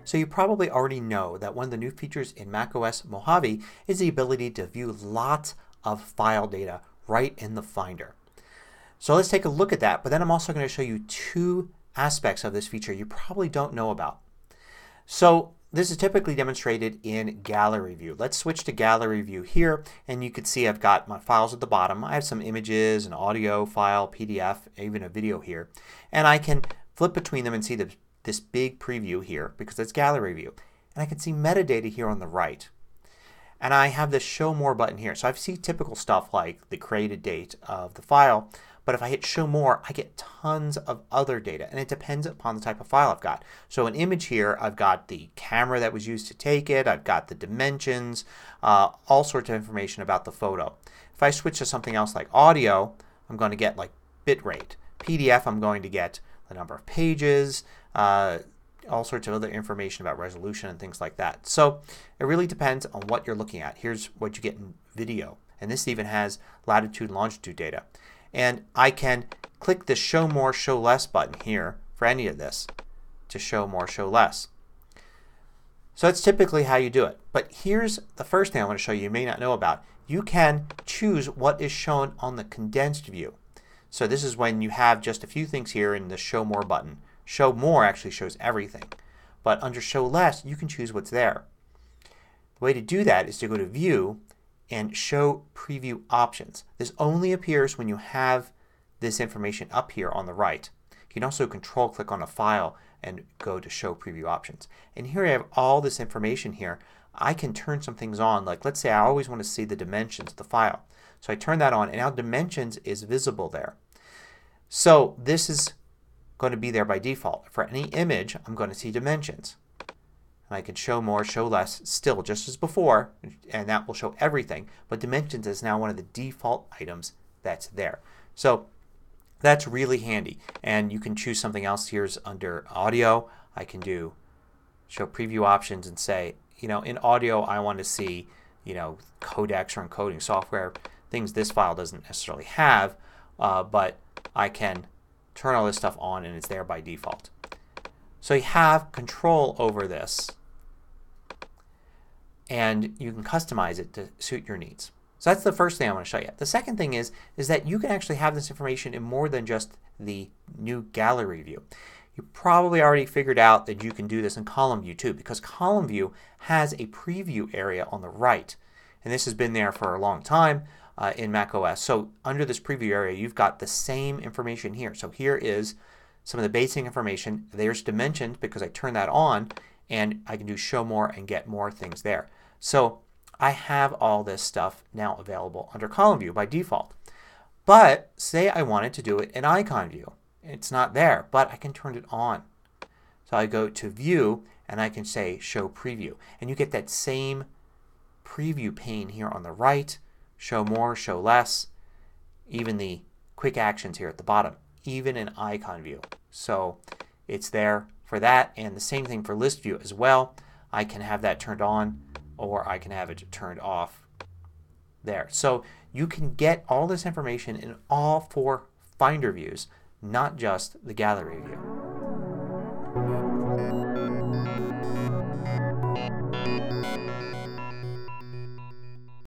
So you probably already know that one of the new features in macOS Mojave is the ability to view lots of file data right in the Finder. So let's take a look at that, but then I'm also going to show you two aspects of this feature you probably don't know about. So this is typically demonstrated in Gallery View. Let's switch to Gallery View here, and you can see I've got my files at the bottom. I have some images, an audio file, PDF, even a video here. And I can flip between them and see this big preview here because it's Gallery View. And I can see metadata here on the right. And I have this Show More button here. So I see typical stuff like the created date of the file. But if I hit Show More, I get tons of other data. And it depends upon the type of file I've got. So an image here, I've got the camera that was used to take it. I've got the dimensions. All sorts of information about the photo. If I switch to something else like audio, I'm going to get like bit rate. PDF, I'm going to get the number of pages. All sorts of other information about resolution and things like that. So it really depends on what you're looking at. Here's what you get in video. And this even has latitude and longitude data. And I can click the Show More, Show Less button here for any of this to show more, show less. So that's typically how you do it. But here's the first thing I want to show you may not know about. You can choose what is shown on the condensed view. So this is when you have just a few things here in the Show More button. Show More actually shows everything. But under Show Less you can choose what's there. The way to do that is to go to View and Show Preview Options. This only appears when you have this information up here on the right. You can also control click on a file and go to Show Preview Options. And here I have all this information here. I can turn some things on. Like let's say I always want to see the dimensions of the file. So I turn that on and now dimensions is visible there. So this is going to be there by default. For any image I'm going to see dimensions. And I can show more, show less still just as before, and that will show everything. But dimensions is now one of the default items that's there. So that's really handy. And you can choose something else. Here's under audio. I can do show preview options and say, in audio I want to see, codecs or encoding software, things this file doesn't necessarily have, but I can turn all this stuff on and it's there by default. So you have control over this and you can customize it to suit your needs. So that's the first thing I want to show you. The second thing is that you can actually have this information in more than just the new gallery view. You probably already figured out that you can do this in column view too, because column view has a preview area on the right. And this has been there for a long time in macOS. So under this preview area you've got the same information here. So here is some of the basic information. There's dimensions because I turn that on and I can do show more and get more things there. So I have all this stuff now available under column view by default. But say I wanted to do it in icon view. It's not there, but I can turn it on. So I go to View and I can say Show Preview. And you get that same preview pane here on the right. Show more, show less. Even the quick actions here at the bottom. Even in icon view. So it's there for that, and the same thing for list view as well. I can have that turned on or I can have it turned off there. So you can get all this information in all four Finder views, not just the gallery view.